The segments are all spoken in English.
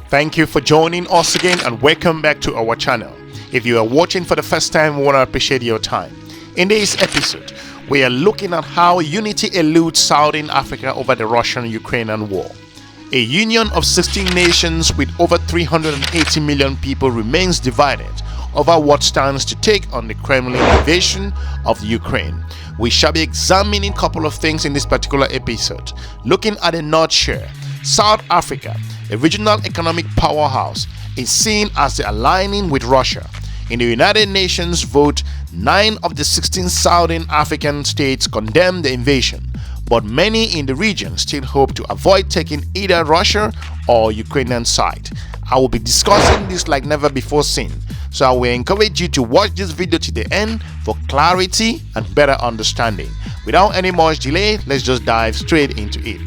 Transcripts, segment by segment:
Thank you for joining us again and welcome back to our channel. If you are watching for the first time, we want to appreciate your time. In this episode, we are looking at how unity eludes Southern Africa over the Russian-Ukrainian war. A union of 16 nations with over 380 million people remains divided over what stands to take on the Kremlin invasion of Ukraine. We shall be examining a couple of things in this particular episode. Looking at a nutshell, South Africa, a regional economic powerhouse, is seen as the aligning with Russia. In the United Nations vote, 9 of the 16 Southern African states condemned the invasion, but many in the region still hope to avoid taking either Russia or Ukrainian side. I will be discussing this like never before seen, so I will encourage you to watch this video to the end for clarity and better understanding. Without any much delay, let's just dive straight into it.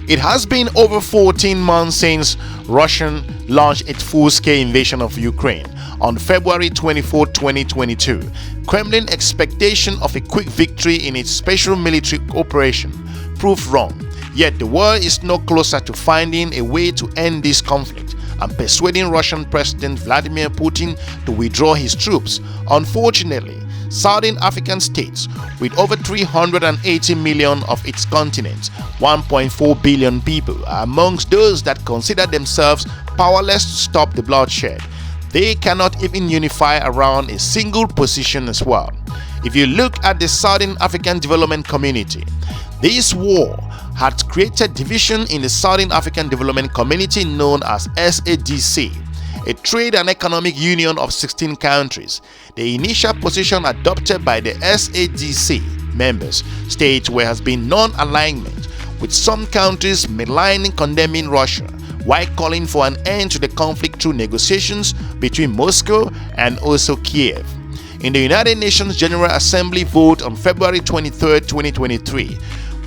It has been over 14 months since Russia launched its full-scale invasion of Ukraine on February 24, 2022. Kremlin expectation of a quick victory in its special military operation proved wrong, yet the world is no closer to finding a way to end this conflict and persuading Russian President Vladimir Putin to withdraw his troops. Unfortunately, Southern African states, with over 380 million of its continent, 1.4 billion people, are amongst those that consider themselves powerless to stop the bloodshed. They cannot even unify around a single position as well. If you look at the Southern African Development Community, this war had created division in the Southern African Development Community known as SADC, a trade and economic union of 16 countries. The initial position adopted by the SADC members states where has been non-alignment, with some countries maligning condemning Russia, while calling for an end to the conflict through negotiations between Moscow and also Kiev. In the United Nations General Assembly vote on February 23, 2023,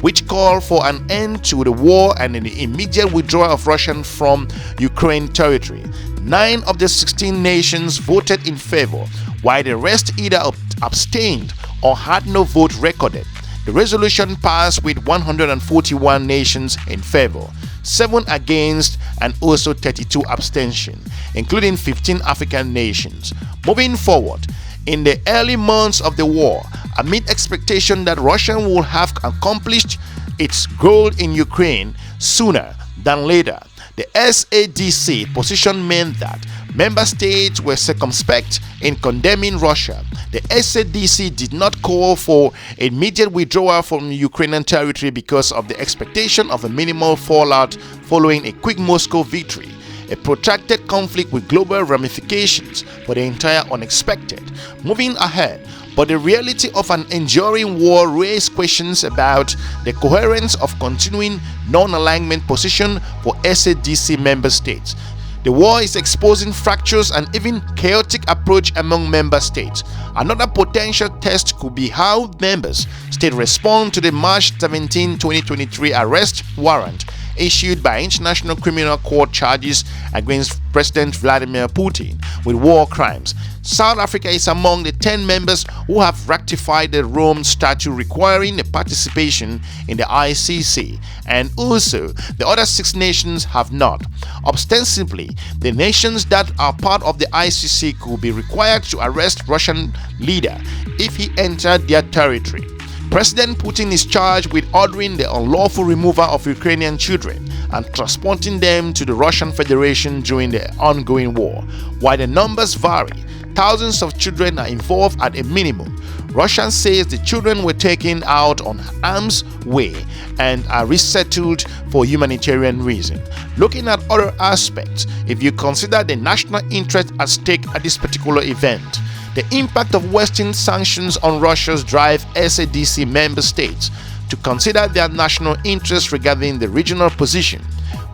which called for an end to the war and the immediate withdrawal of Russia from Ukraine territory, 9 of the 16 nations voted in favor, while the rest either abstained or had no vote recorded. The resolution passed with 141 nations in favor, 7 against, and also 32 abstention, including 15 African nations. Moving forward, in the early months of the war, amid expectation that Russia would have accomplished its goal in Ukraine sooner than later, the SADC position meant that member states were circumspect in condemning Russia. The SADC did not call for immediate withdrawal from Ukrainian territory because of the expectation of a minimal fallout following a quick Moscow victory. A protracted conflict with global ramifications for the entire unexpected. Moving ahead, but the reality of an enduring war raised questions about the coherence of continuing non-alignment position for SADC member states. The war is exposing fractures and even chaotic approach among member states. Another potential test could be how members states respond to the March 17, 2023 arrest warrant issued by International Criminal Court charges against President Vladimir Putin with war crimes. South Africa is among the 10 members who have ratified the Rome Statute requiring the participation in the ICC, and also the other 6 nations have not. Ostensibly, the nations that are part of the ICC could be required to arrest Russian leader if he entered their territory. President Putin is charged with ordering the unlawful removal of Ukrainian children and transporting them to the Russian Federation during the ongoing war. While the numbers vary, thousands of children are involved at a minimum. Russia says the children were taken out on arm's way and are resettled for humanitarian reasons. Looking at other aspects, if you consider the national interest at stake at this particular event, the impact of Western sanctions on Russia's drive SADC member states to consider their national interests regarding the regional position,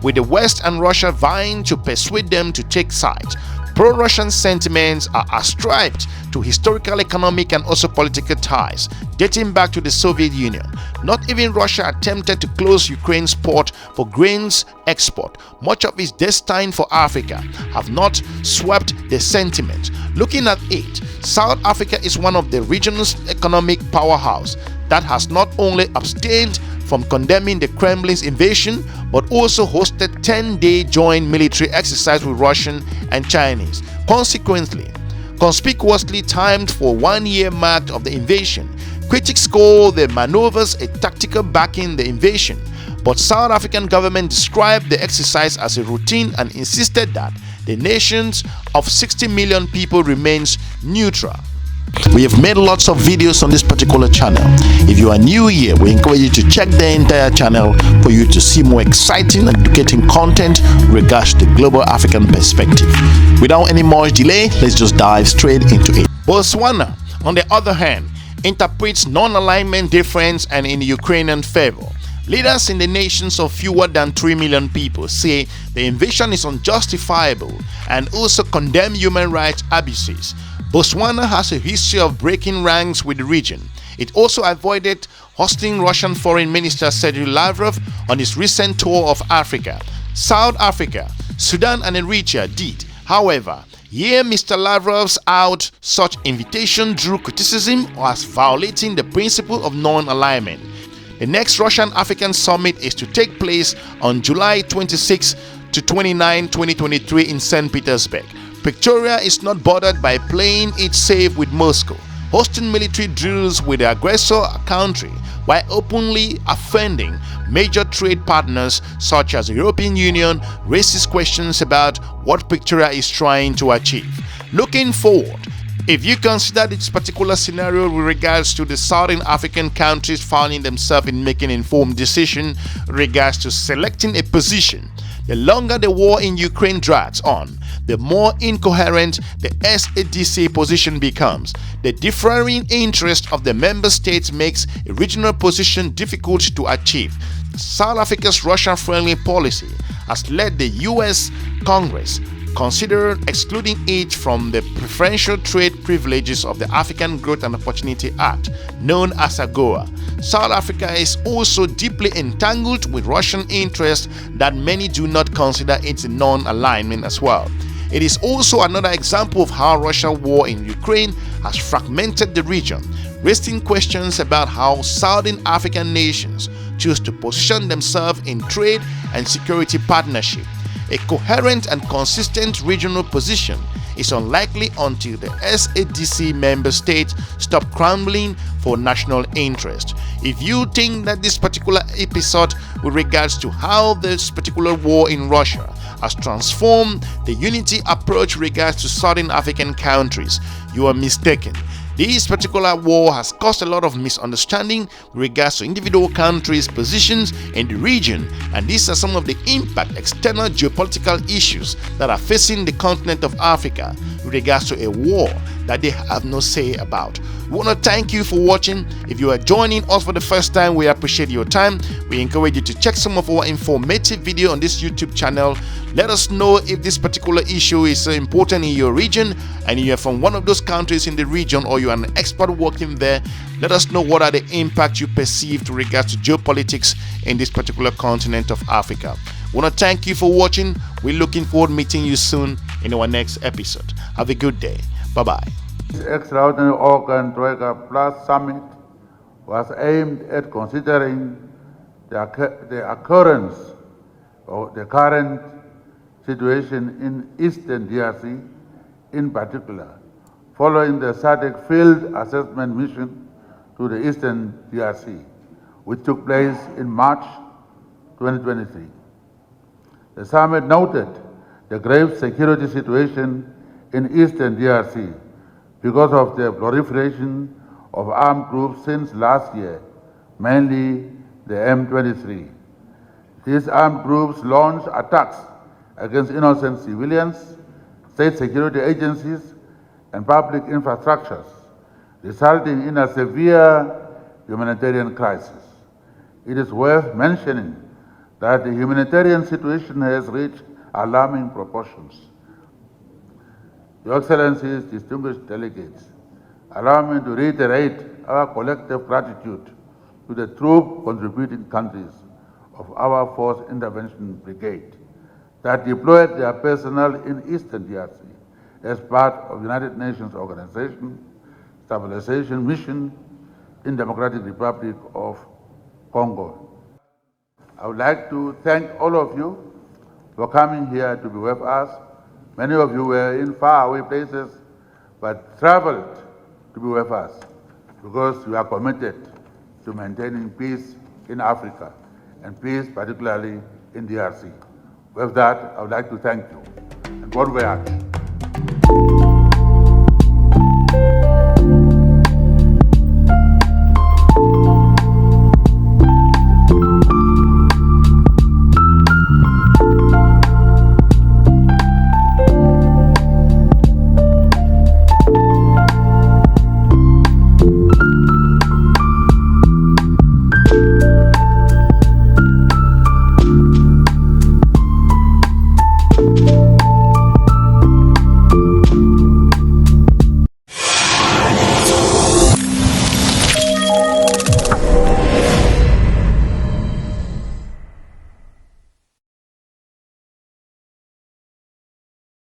with the West and Russia vying to persuade them to take sides. Pro-Russian sentiments are ascribed to historical, economic, and also political ties dating back to the Soviet Union. Not even Russia attempted to close Ukraine's port for grains export. Much of its destined for Africa have not swept the sentiment. Looking at it, South Africa is one of the region's economic powerhouse that has not only abstained from condemning the Kremlin's invasion, but also hosted 10-day joint military exercise with Russian and Chinese. Consequently, conspicuously timed for 1-year mark of the invasion, critics call the maneuvers a tactical backing the invasion, but South African government described the exercise as a routine and insisted that the nations of 60 million people remains neutral. We have made lots of videos on this particular channel. If you are new here, we encourage you to check the entire channel for you to see more exciting and educating content regards the global African perspective. Without any more delay, let's just dive straight into it. Botswana, on the other hand, interprets non-alignment difference and in Ukrainian favor. Leaders in the nations of fewer than 3 million people say the invasion is unjustifiable and also condemn human rights abuses. Botswana has a history of breaking ranks with the region. It also avoided hosting Russian Foreign Minister Cyril Lavrov on his recent tour of Africa. South Africa, Sudan and Eritrea did. However, here Mr. Lavrov's out such invitation drew criticism as violating the principle of non-alignment. The next Russian-African summit is to take place on July 26 to 29, 2023 in St. Petersburg. Pretoria is not bothered by playing it safe with Moscow, hosting military drills with the aggressor country while openly offending major trade partners such as the European Union, raises questions about what Pretoria is trying to achieve. Looking forward, if you consider this particular scenario with regards to the Southern African countries finding themselves in making informed decision regards to selecting a position, the longer the war in Ukraine drags on, the more incoherent the SADC position becomes. The differing interest of the member states makes a regional position difficult to achieve. South Africa's Russia-friendly policy has led the US Congress consider excluding it from the preferential trade privileges of the African Growth and Opportunity Act, known as AGOA. South Africa is also deeply entangled with Russian interests that many do not consider its non-alignment as well. It is also another example of how Russia's war in Ukraine has fragmented the region, raising questions about how Southern African nations choose to position themselves in trade and security partnership. A coherent and consistent regional position is unlikely until the SADC member states stop scrambling for national interest. If you think that this particular episode with regards to how this particular war in Russia has transformed the unity approach regards to Southern African countries, you are mistaken. This particular war has caused a lot of misunderstanding with regards to individual countries' positions in the region, and these are some of the external geopolitical issues that are facing the continent of Africa with regards to a war that they have no say about. We want to thank you for watching. If you are joining us for the first time, we appreciate your time. We encourage you to check some of our informative video on this YouTube channel. Let us know if this particular issue is important in your region and you are from one of those countries in the region or you are an expert working there. Let us know what are the impacts you perceive with regards to geopolitics in this particular continent of Africa. We want to thank you for watching. We're looking forward to meeting you soon in our next episode. Have a good day. Bye-bye. This extraordinary Organ Troika Plus Summit was aimed at considering the occurrence of the current situation in Eastern DRC, in particular, following the SADC field assessment mission to the Eastern DRC, which took place in March 2023. The summit noted the grave security situation in Eastern DRC because of the proliferation of armed groups since last year, mainly the M23. These armed groups launched attacks against innocent civilians, state security agencies, and public infrastructures, resulting in a severe humanitarian crisis. It is worth mentioning that the humanitarian situation has reached alarming proportions. Your Excellencies, distinguished delegates, allow me to reiterate our collective gratitude to the troop contributing countries of our Force Intervention Brigade that deployed their personnel in Eastern DRC as part of the United Nations Organization Stabilization Mission in Democratic Republic of Congo, I would like to thank all of you for coming here to be with us. Many of you were in faraway places, but traveled to be with us because you are committed to maintaining peace in Africa, and peace particularly in DRC. With that, I would like to thank you, and bon voyage.